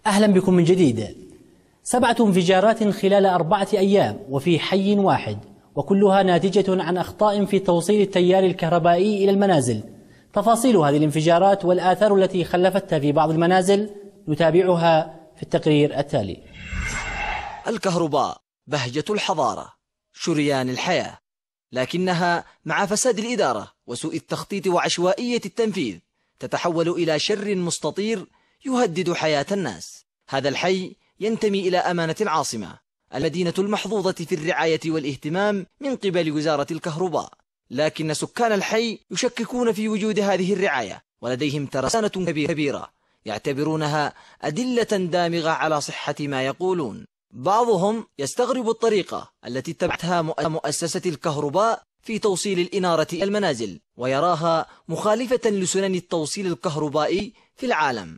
أهلا بكم من جديد. 7 انفجارات خلال 4 أيام وفي حي واحد، وكلها ناتجة عن أخطاء في توصيل التيار الكهربائي إلى المنازل. تفاصيل هذه الانفجارات والآثار التي خلفتها في بعض المنازل نتابعها في التقرير التالي. الكهرباء بهجة الحضارة، شريان الحياة، لكنها مع فساد الإدارة وسوء التخطيط وعشوائية التنفيذ تتحول إلى شر مستطير يهدد حياة الناس. هذا الحي ينتمي إلى أمانة العاصمة، المدينة المحظوظة في الرعاية والاهتمام من قبل وزارة الكهرباء، لكن سكان الحي يشككون في وجود هذه الرعاية، ولديهم ترسانة كبيرة يعتبرونها أدلة دامغة على صحة ما يقولون. بعضهم يستغرب الطريقة التي اتبعتها مؤسسة الكهرباء في توصيل الإنارة إلى المنازل، ويراها مخالفة لسنن التوصيل الكهربائي في العالم.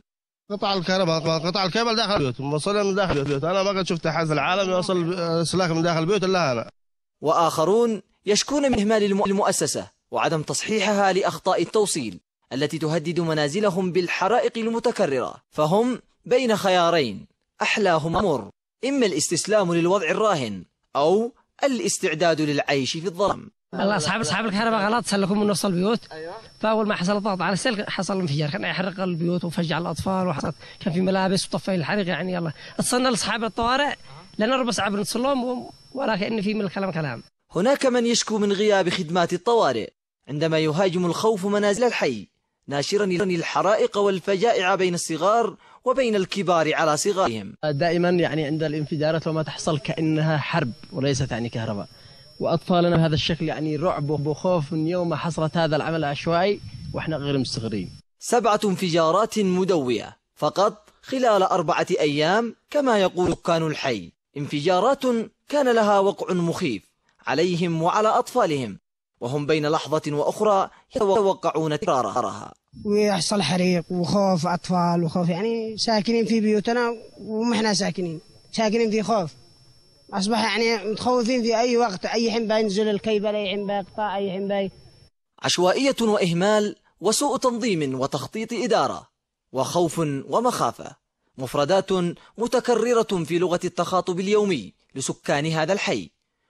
قطع الكهرباء، قطع الكابل داخل البيوت، موصلها من داخل البيوت، أنا ما قد شفت أحد في العالم يوصل سلاك من داخل البيوت إلا أنا. وآخرون يشكون من إهمال المؤسسة وعدم تصحيحها لأخطاء التوصيل التي تهدد منازلهم بالحرائق المتكررة، فهم بين خيارين أحلاهما مر، إما الاستسلام للوضع الراهن أو الاستعداد للعيش في الظلام. الله أصحاب الكهرباء غلط سلكوا من نص البيوت. فأول ما حصل الضغط على السلك حصل انفجار، كان يحرق البيوت وفجع الأطفال، وحصل كان في ملابس وطفى الحريق. يعني يلا اتصلنا لأصحاب الطوارئ لنربى صعب نوصل لهم، ولكن في من الكلام كلام. هناك من يشكو من غياب خدمات الطوارئ عندما يهاجم الخوف منازل الحي، ناشرا الحرائق والفجائع بين الصغار وبين الكبار على صغارهم. دائما يعني عند الانفجارات وما تحصل كأنها حرب وليست يعني كهرباء، وأطفالنا بهذا الشكل يعني رعب وخوف من يوم ما حصلت هذا العمل العشوائي وإحنا غير مستغرين. 7 انفجارات مدوية فقط خلال 4 أيام كما يقول سكان الحي، انفجارات كان لها وقع مخيف عليهم وعلى أطفالهم، وهم بين لحظة وأخرى يتوقعون تكرارها. ويحصل حريق وخوف أطفال وخوف، يعني ساكنين في بيوتنا ومحنا ساكنين في خوف، أصبح يعني متخوفين في أي وقت، أي حين بينزل الكيبل، أي حين بيقطع، أي حين بي. عشوائية وإهمال وسوء تنظيم وتخطيط إدارة وخوف ومخافة، مفردات متكررة في لغة التخاطب اليومي لسكان هذا الحي.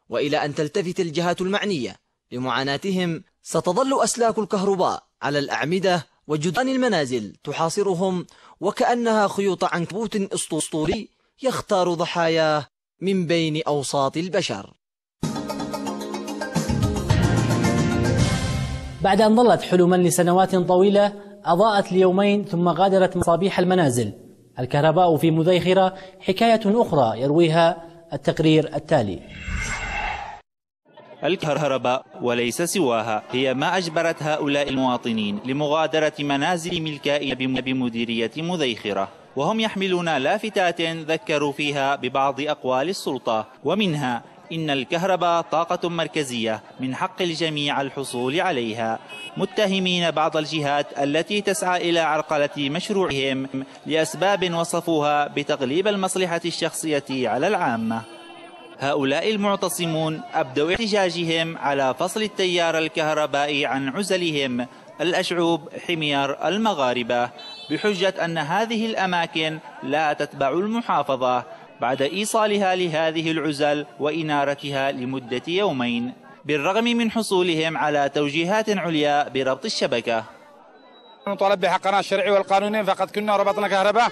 وإلى أن تلتفت الجهات المعنية لمعاناتهم ستظل أسلاك الكهرباء على الأعمدة وجدران المنازل تحاصرهم، وكأنها خيوط عنكبوت أسطوري يختار ضحاياه من بين أوساط البشر. بعد أن ظلت حلما لسنوات طويلة أضاءت ليومين ثم غادرت مصابيح المنازل. الكهرباء في مذيخرة حكاية أخرى يرويها التقرير التالي. الكهرباء وليس سواها هي ما أجبرت هؤلاء المواطنين لمغادرة منازل ملكائية بمديرية مذيخرة، وهم يحملون لافتات ذكروا فيها ببعض أقوال السلطة، ومنها إن الكهرباء طاقة مركزية من حق الجميع الحصول عليها، متهمين بعض الجهات التي تسعى إلى عرقلة مشروعهم لأسباب وصفوها بتغليب المصلحة الشخصية على العامة. هؤلاء المعتصمون أبدوا احتجاجهم على فصل التيار الكهربائي عن عزلهم الأشعوب حمير المغاربة، بحجة أن هذه الأماكن لا تتبع المحافظة بعد إيصالها لهذه العزل وإنارتها لمدة يومين، بالرغم من حصولهم على توجيهات عليا بربط الشبكة. نطالب بحقنا الشرعي والقانوني، فقد كنا ربطنا كهرباء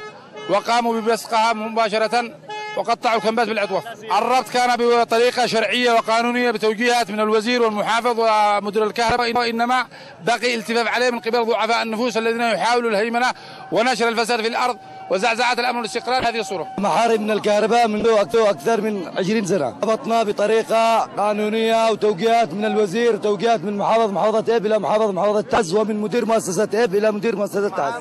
وقاموا ببصقها مباشرة وقطعوا الكمبات بالعطوف. الربط كان بطريقة شرعية وقانونية بتوجيهات من الوزير والمحافظ ومدير الكهرباء، إنما بقي التفاف عليه من قبل ضعفاء النفوس الذين يحاولوا الهيمنة ونشر الفساد في الأرض وزعزعة الأمن والاستقرار. هذه الصورة محارب من الكهرباء منذ أكثر من 20 سنة، ربطنا بطريقة قانونية وتوجيهات من الوزير، توجيهات من محافظة إب إلى محافظة تعز، ومن مدير مؤسسة إب إلى مدير مؤسسة تعز.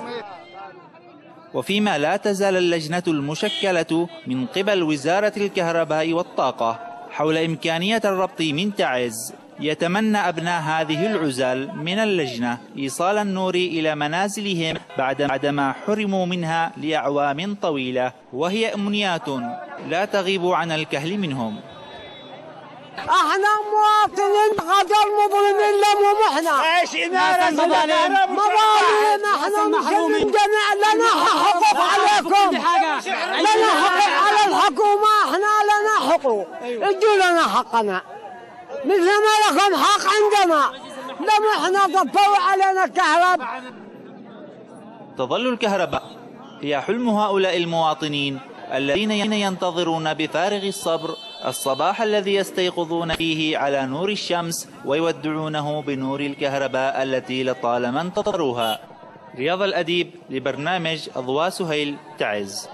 وفيما لا تزال اللجنة المشكلة من قبل وزارة الكهرباء والطاقة حول إمكانية الربط من تعز، يتمنى أبناء هذه العزل من اللجنة إيصال النور إلى منازلهم بعدما حرموا منها لأعوام طويلة، وهي أمنيات لا تغيب عن الكهل منهم. احنا مواطنين غدر مظلمين لهم، احنا ايش إنارة مظالم احنا محرومين جميعا، لنا حقوق عليكم. حقوق، ادوا لنا حقنا مثل ما لكم حق عندنا. لم احنا طفوا علينا كهرباء. تظل الكهرباء هي حلم هؤلاء المواطنين الذين ينتظرون بفارغ الصبر الصباح الذي يستيقظون فيه على نور الشمس ويودعونه بنور الكهرباء التي لطالما انتظروها. رياض الأديب لبرنامج أضواء سهيل تعز.